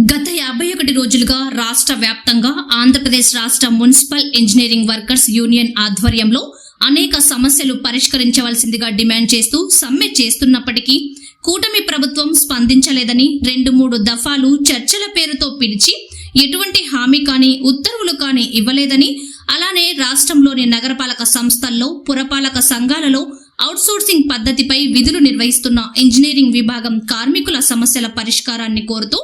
గత 51 రోజులుగా రాష్ట్ర వ్యాప్తంగా ఆంధ్రప్రదేశ్ రాష్ట్ర మున్సిపల్ ఇంజనీరింగ్ వర్కర్స్ యూనియన్ ఆధ్వర్యంలో అనేక సమస్యలు పరిష్కరించవలసిందిగా డిమాండ్ చేస్తూ సమ్మె చేస్తున్నప్పటికీ కూటమి ప్రభుత్వం స్పందించలేదని 2-3 దఫాలు చర్చల పేరుతో పిలిచి ఎటువంటి హామీ కానీ ఉత్తర్వులు కానీ ఇవ్వలేదని, అలానే రాష్ట్రంలోని నగరపాలక సంస్థల్లో పురపాలక సంఘాలలో అవుట్సోర్సింగ్ పద్ధతిపై విధులు నిర్వహిస్తున్న ఇంజనీరింగ్ విభాగం కార్మికుల సమస్యల పరిష్కారాన్ని కోరుతూ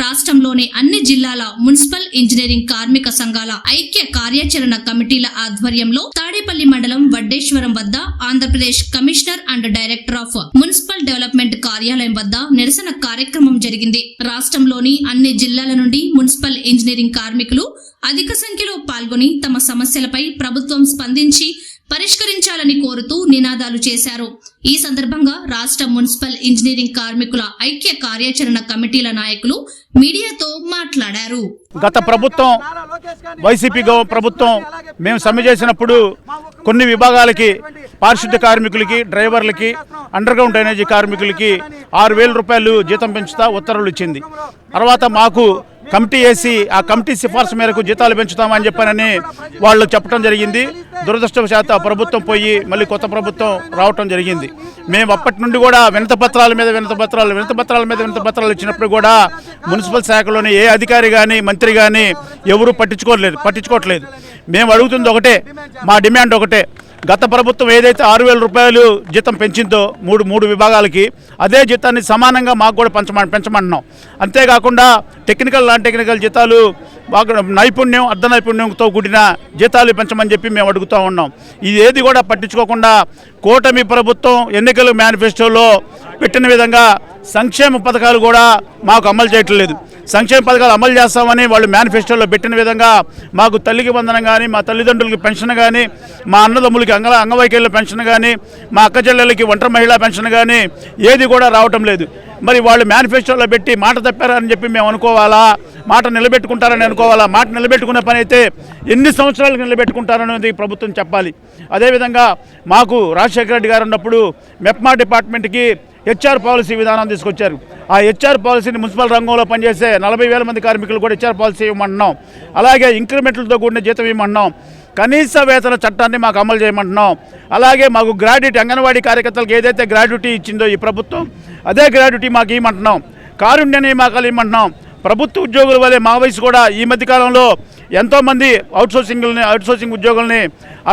రాష్ట్రంలోని అన్ని జిల్లాల మున్సిపల్ ఇంజనీరింగ్ కార్మిక సంఘాల ఐక్య కార్యాచరణ కమిటీల ఆధ్వర్యంలో తాడేపల్లి మండలం వడ్డేశ్వరం వద్ద Andhra Pradesh commissioner and director of municipal development కార్యాలయం వద్ద నిరసన కార్యక్రమం జరిగింది. రాష్ట్రంలోని అన్ని జిల్లాల నుండి మున్సిపల్ ఇంజనీరింగ్ కార్మికులు అధిక సంఖ్యలో పాల్గొని తమ సమస్యలపై ప్రభుత్వం స్పందించి పరిష్కరించాలని కోరుతూ నినాదాలు చేశారు. ఈ సందర్భంగా రాష్ట్ర మున్సిపల్ ఇంజనీరింగ్ కార్మికుల ఐక్య కార్యాచరణ కమిటీల నాయకులు మీడియాతో మాట్లాడారు. గత ప్రభుత్వం వైసీపీ ప్రభుత్వం మేము సమ్మె చేసినప్పుడు కొన్ని విభాగాలకి పారిశుద్ధ్య కార్మికులకి, డ్రైవర్లకి, అండర్ గ్రౌండ్ డ్రైనేజీ కార్మికులకి 6,000 రూపాయలు జీతం పెంచుతా ఉత్తర్వులు ఇచ్చింది. తర్వాత మాకు కమిటీ వేసి ఆ కమిటీ సిఫార్సు మేరకు జీతాలు పెంచుతామని చెప్పనని వాళ్ళు చెప్పడం జరిగింది. దురదృష్టవశాత్తు ఆ ప్రభుత్వం పోయి మళ్ళీ కొత్త ప్రభుత్వం రావటం జరిగింది. మేము అప్పటి నుండి కూడా వినతిపత్రాల మీద వినతిపత్రాలు ఇచ్చినప్పుడు కూడా మున్సిపల్ శాఖలోని ఏ అధికారి కానీ మంత్రి కానీ ఎవరూ పట్టించుకోవట్లేదు. మేము అడుగుతుంది ఒకటే, మా డిమాండ్ ఒకటే, గత ప్రభుత్వం ఏదైతే 6,000 రూపాయలు జీతం పెంచిందో మూడు విభాగాలకి అదే జీతాన్ని సమానంగా మాకు కూడా పెంచమంటున్నాం. అంతేకాకుండా టెక్నికల్, నాన్ టెక్నికల్ జీతాలు నైపుణ్యం, అర్ధ నైపుణ్యంతో కూడిన జీతాలు పెంచమని చెప్పి మేము అడుగుతూ ఉన్నాం. ఇది ఏది కూడా పట్టించుకోకుండా కూటమి ప్రభుత్వం ఎన్నికల మేనిఫెస్టోలో పెట్టిన విధంగా సంక్షేమ పథకాలు కూడా మాకు అమలు చేయట్లేదు. సంక్షేమ పథకాలు అమలు చేస్తామని వాళ్ళు మేనిఫెస్టోలో పెట్టిన విధంగా మాకు తల్లికి వందనం కానీ, మా తల్లిదండ్రులకి పెన్షన్ కానీ, మా అన్నదమ్ములకి అంగవైకల్య పెన్షన్ కానీ, మా అక్క చెల్లెలకి ఒంటరి మహిళా పెన్షన్ కానీ ఏది కూడా రావటం లేదు. మరి వాళ్ళు మేనిఫెస్టోలో పెట్టి మాట తప్పారని చెప్పి మేము అనుకోవాలా? మాట నిలబెట్టుకుంటారని అనుకోవాలా? మాట నిలబెట్టుకునే పని అయితే ఎన్ని సంవత్సరాలకు నిలబెట్టుకుంటారనేది ప్రభుత్వం చెప్పాలి. అదేవిధంగా మాకు రాజశేఖర రెడ్డి గారు ఉన్నప్పుడు మెప్మా డిపార్ట్మెంట్కి హెచ్ఆర్ పాలసీ విధానం తీసుకొచ్చారు. ఆ హెచ్ఆర్ పాలసీని మున్సిపల్ రంగంలో పనిచేసే 40,000 మంది కార్మికులు కూడా హెచ్ఆర్ పాలసీ ఇవ్వమంటున్నాం. అలాగే ఇంక్రిమెంట్లతో కూడిన జీతం ఇవ్వమంటున్నాం. కనీస వేతన చట్టాన్ని మాకు అమలు చేయమంటున్నాం. అలాగే మాకు గ్రాడ్యుటీ, అంగన్వాడీ కార్యకర్తలకు ఏదైతే గ్రాడ్యుటీ ఇచ్చిందో ఈ ప్రభుత్వం అదే గ్రాడ్యుటీ మాకు ఇవ్వమంటున్నాం. కారుణ్య నియామకాలు ఇవ్వమంటున్నాం. ప్రభుత్వ ఉద్యోగుల వల్లే మా వయసు కూడా ఈ మధ్యకాలంలో ఎంతోమంది అవుట్సోర్సింగ్ ఉద్యోగుల్ని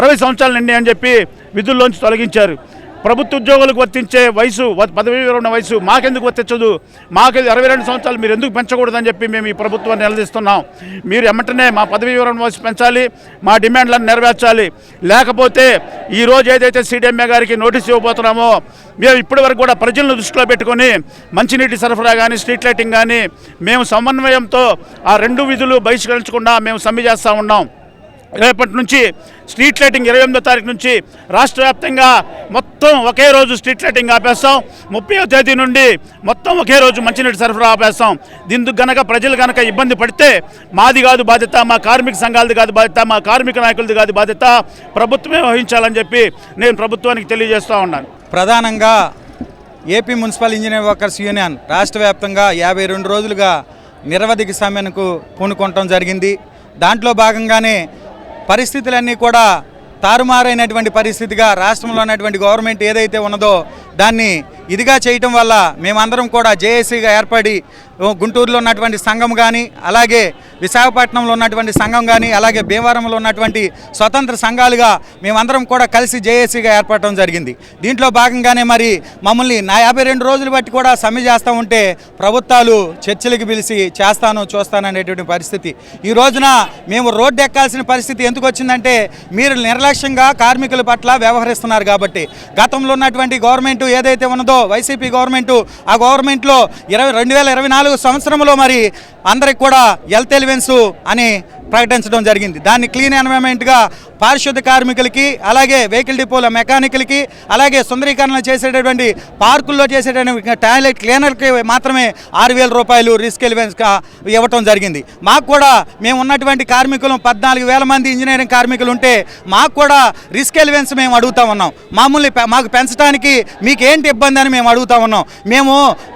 60 సంవత్సరాలు నిండి అని చెప్పి విధుల్లోంచి తొలగించారు. ప్రభుత్వ ఉద్యోగులకు వర్తించే వయసు, పదవీ విరమణ వయసు మాకెందుకు వర్తించదు? మాకు 22 సంవత్సరాలు మీరు ఎందుకు పెంచకూడదని చెప్పి మేము ఈ ప్రభుత్వాన్ని నిలదీస్తున్నాం. మీరు ఎమ్మటనే మా పదవీ విరమణ వయసు పెంచాలి, మా డిమాండ్లను నెరవేర్చాలి. లేకపోతే ఈరోజు ఏదైతే సిడిఎంఏ గారికి నోటీస్ ఇవ్వబోతున్నామో మేము ఇప్పటి వరకు కూడా ప్రజలను దృష్టిలో పెట్టుకొని మంచినీటి సరఫరా కానీ, స్ట్రీట్ లైటింగ్ కానీ మేము సమన్వయంతో ఆ 2 విధులు బహిష్కరించకుండా మేము సమ్మె చేస్తూ ఉన్నాం. రేపటి నుంచి స్ట్రీట్ లైటింగ్ 28వ తారీఖు నుంచి రాష్ట్ర వ్యాప్తంగా మొత్తం ఒకే రోజు స్ట్రీట్ లైటింగ్ ఆపేస్తాం. 30వ తేదీ నుండి మొత్తం ఒకే రోజు మంచినీటి సరఫరా ఆపేస్తాం. దీనికి గనక ప్రజలు కనుక ఇబ్బంది పడితే మాది కాదు బాధ్యత, మా కార్మిక సంఘాలది కాదు బాధ్యత, మా కార్మిక నాయకులది కాదు బాధ్యత, ప్రభుత్వమే వహించాలని చెప్పి నేను ప్రభుత్వానికి తెలియజేస్తూ ఉన్నాను. ప్రధానంగా AP municipal engineering workers union రాష్ట్ర వ్యాప్తంగా 52 రోజులుగా నిరవధిక సమ్మెకు పూనుకోవటం జరిగింది. దాంట్లో భాగంగానే పరిస్థితులన్నీ కూడా తారుమారైనటువంటి పరిస్థితిగా రాష్ట్రంలో ఉన్నటువంటి గవర్నమెంట్ ఏదైతే ఉన్నదో దాన్ని ఇదిగా చేయటం వల్ల మేమందరం కూడా జేఏసీగా ఏర్పడి గుంటూరులో ఉన్నటువంటి సంఘం కానీ, అలాగే విశాఖపట్నంలో ఉన్నటువంటి సంఘం కానీ, అలాగే భీమవరంలో ఉన్నటువంటి స్వతంత్ర సంఘాలుగా మేమందరం కూడా కలిసి జేఏసీగా ఏర్పడటం జరిగింది. దీంట్లో భాగంగానే మరి మమ్మల్ని 52 రోజులు బట్టి కూడా సమ్మె చేస్తూ ఉంటే ప్రభుత్వాలు చర్చలకు పిలిచి చూస్తాను అనేటువంటి పరిస్థితి. ఈ రోజున మేము రోడ్డు ఎక్కాల్సిన పరిస్థితి ఎందుకు వచ్చిందంటే మీరు నిర్లక్ష్యంగా కార్మికుల పట్ల వ్యవహరిస్తున్నారు కాబట్టి. గతంలో ఉన్నటువంటి గవర్నమెంట్ ఏదైతే ఉన్నదో వైసీపీ గవర్నమెంట్, ఆ గవర్నమెంట్లో 2024 సంవత్సరంలో మరి అందరికి కూడా హెల్త్ ఎలివెన్స్ అని ప్రకటించడం జరిగింది. దాన్ని క్లీన్ ఎన్వైరన్మెంట్గా పారిశుద్ధ కార్మికులకి, అలాగే వెహికల్ డిపోల మెకానికల్కి, అలాగే సుందరీకరణ చేసేటటువంటి పార్కుల్లో చేసేటటువంటి టాయిలెట్ క్లీనర్కి మాత్రమే 6,000 రూపాయలు రిస్క్ ఎలివెన్స్గా ఇవ్వటం జరిగింది. మాకు కూడా మేము ఉన్నటువంటి కార్మికులు 14,000 మంది ఇంజనీరింగ్ కార్మికులు ఉంటే మాకు కూడా రిస్క్ ఎలివెన్స్ మేము అడుగుతా ఉన్నాం. మాకు పెంచడానికి మీకు ఏంటి ఇబ్బంది అని మేము అడుగుతా ఉన్నాం.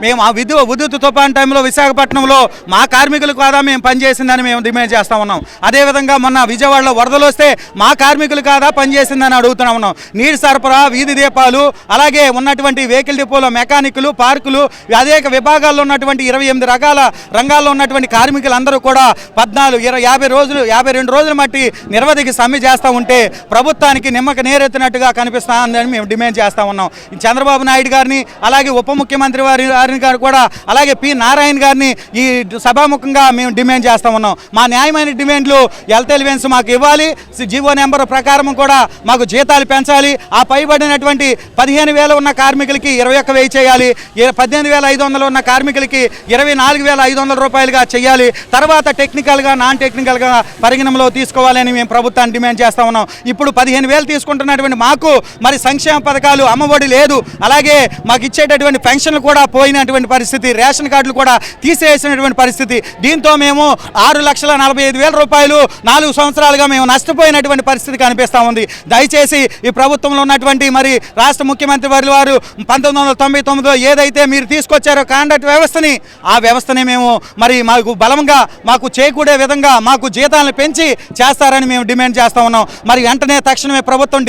మేము ఆ విద్యుత్ తుఫాన్ టైంలో విశాఖపట్నంలో మా కార్మికులు కాదా మేము పనిచేసిందని మేము డిమాండ్ చేస్తూ ఉన్నాం. అదేవిధంగా మొన్న విజయవాడలో వరదలు వస్తే మా కార్మికులు కాదా పనిచేసిందని అడుగుతూ ఉన్నాం. నీటి సరఫరా, వీధి దీపాలు, అలాగే ఉన్నటువంటి వెహికల్ డిపోలో మెకానికులు, పార్కులు, అనేక విభాగాల్లో ఉన్నటువంటి 28 రకాల రంగాల్లో ఉన్నటువంటి కార్మికులందరూ కూడా 52 రోజులు మట్టి నిరవధిక సమ్మె చేస్తూ ఉంటే ప్రభుత్వానికి నిమ్మక నేరెత్తినట్టుగా కనిపిస్తా ఉందని మేము డిమాండ్ చేస్తూ ఉన్నాం. చంద్రబాబు నాయుడు గారిని, అలాగే ఉప ముఖ్యమంత్రి వారిని కూడా, అలాగే పి నారాయణ గారిని ఈ సభాముఖంగా మేము డిమాండ్ చేస్తూ ఉన్నాం. మా న్యాయమైన డిమాండ్లు హెల్త్ ఎలివెన్స్ మాకు ఇవ్వాలి, జీవో నెంబర్ ప్రకారం కూడా మాకు జీతాలు పెంచాలి, ఆ పైబడినటువంటి 15,000 ఉన్న కార్మికులకి 21,000 చేయాలి, 18,500 ఉన్న కార్మికులకి 24,500 రూపాయలుగా చేయాలి, తర్వాత టెక్నికల్గా నాన్ టెక్నికల్గా పరిగణనలో తీసుకోవాలని మేము ప్రభుత్వాన్ని డిమాండ్ చేస్తూ ఉన్నాం. ఇప్పుడు 15,000 తీసుకుంటున్నటువంటి మాకు మరి సంక్షేమ పథకాలు, అమ్మఒడి లేదు, అలాగే మాకు ఇచ్చేటటువంటి పెన్షన్లు కూడా పోయినటువంటి పరిస్థితి, రేషన్ కార్డులు కూడా తీసేసినటువంటి పరిస్థితి. దీంతో మేము 6,45,000 రూపాయలు 4 సంవత్సరాలుగా మేము నష్టపోయినటువంటి పరిస్థితి కనిపిస్తూ ఉంది. దయచేసి ఈ ప్రభుత్వంలో ఉన్నటువంటి మరి రాష్ట్ర ముఖ్యమంత్రి వారు 1999లో ఏదైతే మీరు తీసుకొచ్చారో కాంట్రాక్ట్ వ్యవస్థని, ఆ వ్యవస్థని మేము మరి మాకు బలంగా మాకు చేకూడే విధంగా మాకు జీతాలను పెంచి చేస్తారని మేము డిమాండ్ చేస్తూ ఉన్నాం. మరి వెంటనే తక్షణమే ప్రభుత్వం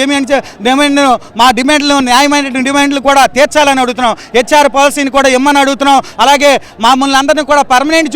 మా డిమాండ్లు, న్యాయమైన డిమాండ్లు కూడా తీర్చాలని అడుగుతున్నాం. హెచ్ఆర్ పాలసీని కూడా ఇమ్మని అడుగుతున్నాం. అలాగే మమ్మల్ని అందరినీ కూడా పర్మనెంట్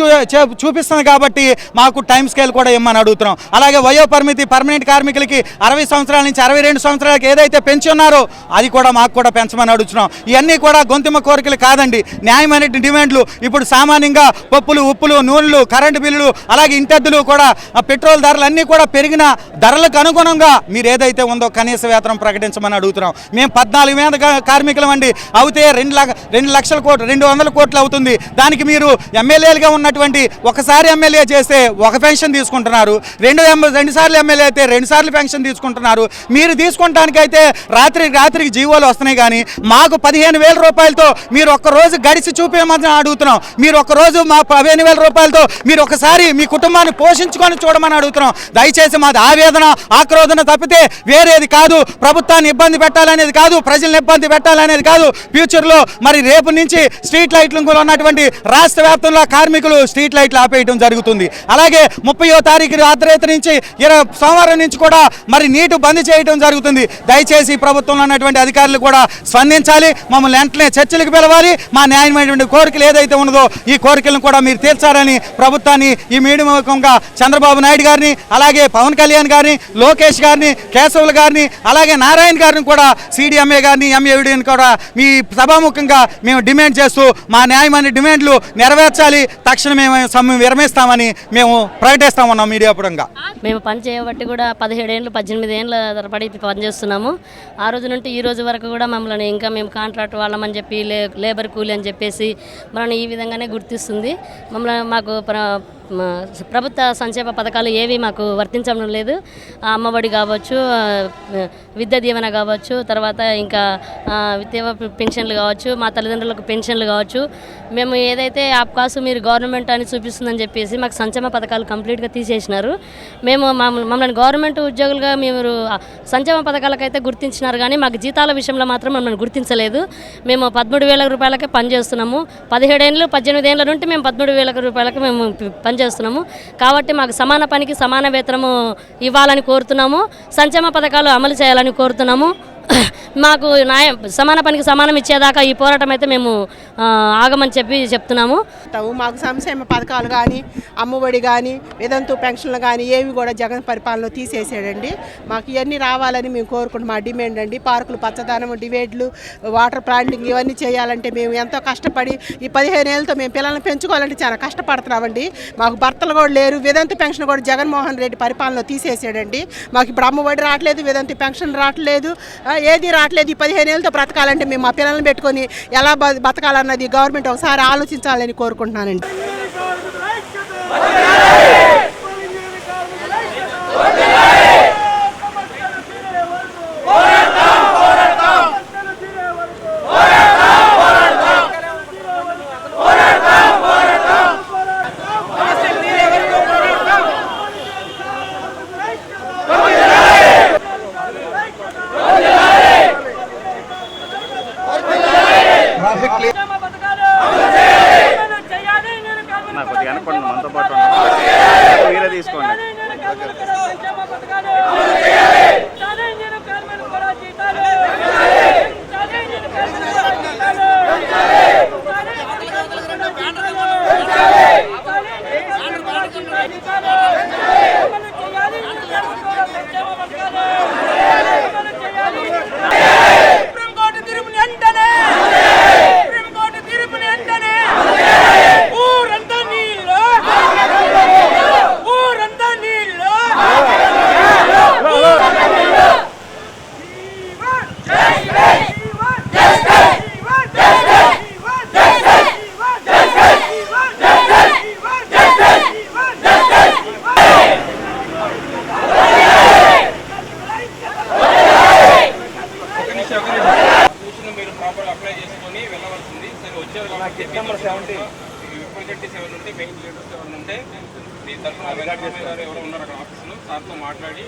చూపిస్తుంది కాబట్టి మాకు టైం స్కేల్ కూడా ఇమ్మని అడుగుతున్నాం. అలాగే వయో పరిమితి పర్మనెంట్ కార్మికులకి 60 సంవత్సరాల నుంచి 62 సంవత్సరాలకు ఏదైతే పెంచున్నారో అది కూడా మాకు కూడా పెంచమని అడుగుతున్నాం. ఇవన్నీ కూడా గొంతుమ కోరికలు కాదండి, న్యాయమైన డిమాండ్లు. ఇప్పుడు సామాన్యంగా పప్పులు, ఉప్పులు, నూనెలు, కరెంటు బిల్లులు, అలాగే ఇంటద్దులు కూడా, పెట్రోల్ ధరలు అన్నీ కూడా పెరిగిన ధరలకు అనుగుణంగా మీరు ఏదైతే ఉందో కనీస వేతనం ప్రకటించమని అడుగుతున్నాం. మేము 14,000 కార్మికులం అండి, అవుతే 2,00,000 కోట్లు, 200 కోట్లు అవుతుంది. దానికి మీరు ఎమ్మెల్యేలుగా ఉన్నటువంటి ఒకసారి ఎమ్మెల్యే చేస్తే ఒక పెన్షన్ తీసుకుంటున్నారు, 2 సార్లు ఎమ్మెల్యే అయితే 2 సార్లు పెన్షన్ తీసుకుంటున్నారు. మీరు తీసుకుంటానికైతే రాత్రికి జీవోలు వస్తున్నాయి, కానీ మాకు 15,000 రూపాయలతో మీరు ఒక్కరోజు గడిచి చూపించమని అడుగుతున్నాం. మీరు ఒక్కరోజు మా 15,000 రూపాయలతో మీరు ఒకసారి మీ కుటుంబాన్ని పోషించుకొని చూడమని అడుగుతున్నాం. దయచేసి మాది ఆవేదన, ఆక్రోధన తప్పితే వేరేది కాదు. ప్రభుత్వాన్ని ఇబ్బంది పెట్టాలనేది కాదు, ప్రజల్ని ఇబ్బంది పెట్టాలనేది కాదు. ఫ్యూచర్లో మరి రేపు నుంచి స్ట్రీట్ లైట్లు ఉన్నటువంటి రాష్ట్ర వ్యాప్తంలో కార్మికులు స్ట్రీట్ లైట్లు ఆపేయడం జరుగుతుంది. అలాగే 30వ తారీఖు అర్ధరాత్రి నుంచి సోమవారం నుంచి కూడా మరి నీటు బంద్ చేయడం జరుగుతుంది. దయచేసి ప్రభుత్వంలో ఉన్నటువంటి అధికారులు కూడా స్పందించాలి, మమ్మల్ని వెంటనే చర్చలకు పిలవాలి. మా న్యాయమైనటువంటి కోరికలు ఏదైతే ఉన్నదో ఈ కోరికలను కూడా మీరు తీర్చాలని ప్రభుత్వాన్ని ఈ మీడియా ముఖంగా చంద్రబాబు నాయుడు గారిని, అలాగే పవన్ కళ్యాణ్ గారిని, లోకేష్ గారిని, కేశవులు గారిని, అలాగే నారాయణ గారిని కూడా, సిడిఎంఏ గారిని, ఎంఏడిని కూడా మీ సభాముఖంగా మేము డిమాండ్ చేస్తూ మా న్యాయమైన డిమాండ్లు నెరవేర్చాలి, తక్షణమే సమ్మె విరమిస్తామని మేము ప్రకటిస్తా ఉన్నాం మీడియా పరంగా. మేము పని చేయబట్టి కూడా 17 ఏళ్ళు 18 ఏళ్ళ తరబడి పనిచేస్తున్నాము. ఆ రోజు నుండి ఈ రోజు వరకు కూడా మమ్మల్ని ఇంకా మేము కాంట్రాక్ట్ వాళ్ళమని చెప్పి లేబర్ కూలీ అని చెప్పేసి మనల్ని ఈ విధంగానే గుర్తిస్తుంది. మాకు ప్రభుత్వ సంక్షేమ పథకాలు ఏవి మాకు వర్తించడం లేదు. అమ్మఒడి కావచ్చు, విద్యా దీవెన కావచ్చు, తర్వాత ఇంకా విద్యా పెన్షన్లు కావచ్చు, మా తల్లిదండ్రులకు పెన్షన్లు కావచ్చు. మేము ఏదైతే ఆప్కాసు మీరు గవర్నమెంట్ అని చూపిస్తుందని చెప్పేసి మాకు సంక్షేమ పథకాలు కంప్లీట్గా తీసేసినారు. మమ్మల్ని గవర్నమెంట్ ఉద్యోగులుగా మీరు సంక్షేమ పథకాలకైతే గుర్తించినారు, కానీ మాకు జీతాల విషయంలో మాత్రం మమ్మల్ని గుర్తించలేదు. మేము 13,000 రూపాయలకే పనిచేస్తున్నాము. 17 ఏళ్ళు 18 ఏళ్ళ నుండి మేము 13,000 రూపాయలకి మేము పనిచేస్తున్నాము. కాబట్టి మాకు సమాన పనికి సమాన వేతనము ఇవ్వాలని కోరుతున్నాము. సంక్షేమ పథకాలు అమలు చేయాలని కోరుతున్నాము. మాకు సమాన పనికి సమానం ఇచ్చేదాకా ఈ పోరాటం అయితే మేము ఆగమని చెప్తున్నాము. మాకు సంక్షేమ పథకాలు కానీ, అమ్మఒడి కానీ, వితంతు పెన్షన్లు కానీ ఏవి కూడా జగన్ పరిపాలనలో తీసేసాడండి. మాకు ఇవన్నీ రావాలని మేము కోరుకుంటాం. మా డిమాండ్ అండి. పార్కులు, పచ్చదనం, డివైడ్లు, వాటర్ ప్లాంటింగ్ ఇవన్నీ చేయాలంటే మేము ఎంతో కష్టపడి ఈ 15 ఏళ్ళతో మేము పిల్లల్ని పెంచుకోవాలంటే చాలా కష్టపడుతున్నామండి. మాకు భర్తలు కూడా లేరు. వితంతు పెన్షన్ కూడా జగన్మోహన్ రెడ్డి పరిపాలనలో తీసేసాడండి. మాకు ఇప్పుడు అమ్మఒడి రావట్లేదు, వితంతు పెన్షన్ రావట్లేదు, ఏది రావట్లేదు. ఈ 15 ఏళ్ళతో బ్రతకాలంటే మేము మా పిల్లల్ని పెట్టుకొని ఎలా బతకాలన్నది గవర్నమెంట్ ఒకసారి ఆలోచించాలని కోరుకుంటున్నానండి. కోరుకుంటున్నాను. మీరే తీసుకోండి. మీరు ప్రాపర్ అప్లై చేసుకొని వెళ్ళవలసింది. సరే వచ్చేది కాబట్టి రిప్రజెంటేటివ్స్ ఎవరు ఉంటే మెయిన్ లీడర్స్ ఎవరు ఉంటే దీని తరఫున వెంకటేశ్వర గారు ఎవరు ఉన్నారు అక్కడ ఆఫీసులో సార్తో మాట్లాడి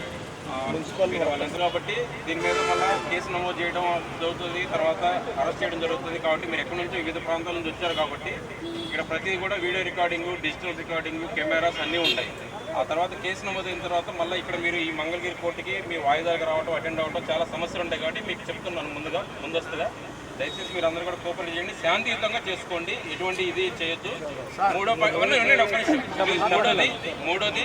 మున్సిపల్ వాళ్ళంతా కాబట్టి దీని మీద మళ్ళీ కేసు నమోదు చేయడం జరుగుతుంది, తర్వాత అరెస్ట్ చేయడం జరుగుతుంది. కాబట్టి మీరు ఎక్కడి నుంచో వివిధ ప్రాంతాల నుంచి వచ్చారు కాబట్టి ఇక్కడ ప్రతిదీ కూడా video recording, digital recording, cameras అన్నీ ఉంటాయి. ఆ తర్వాత కేసు నమోదైన తర్వాత మళ్ళీ ఇక్కడ మీరు ఈ మంగళగిరి కోర్టుకి మీ వాయిదాలకు రావడం, అటెండ్ అవ్వడం చాలా సమస్యలు ఉంటాయి. కాబట్టి మీకు చెప్తున్నాను ముందస్తుగా దయచేసి మీరు అందరూ కూడా కోఆపరేట్ చేయండి, శాంతియుతంగా చేసుకోండి, ఎటువంటి ఇది చేయొద్దు. మూడోది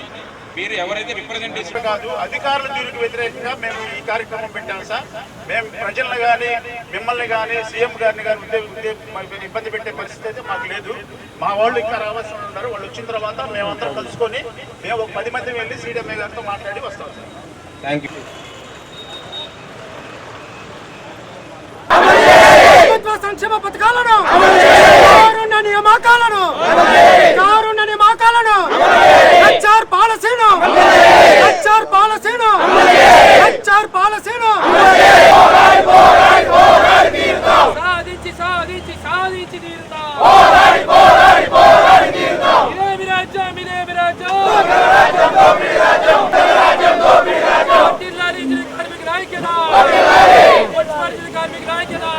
మీరు ఎవరైతే రిప్రజెంటేషన్ కాదు అధికారుల తీరుకు వ్యతిరేకంగా మేము ఈ కార్యక్రమం పెట్టాము సార్. మేము ప్రజలను కానీ మిమ్మల్ని కానీ సీఎం గారిని కానీ ఇబ్బంది పెట్టే పరిస్థితి అయితే మాకు లేదు. మా వాళ్ళు ఇంకా రావాల్సి ఉన్నారు. వాళ్ళు వచ్చిన తర్వాత మేమందరం కలుసుకొని మేము ఒక 10 మంది వెళ్ళి సీడీఎంఏ గారితో మాట్లాడి వస్తాం సార్. Thank you. సంక్షేమ పథకాలను కారుణ్య నియామకాలను హెచ్ఆర్ పాలసీను సాధించి తీరుతాం. ఇదేమి రాజ్యం కార్మిక నాయకుడా, కార్మిక నాయకుడా,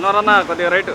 అన్నవరన్న కొద్దిగా రైట్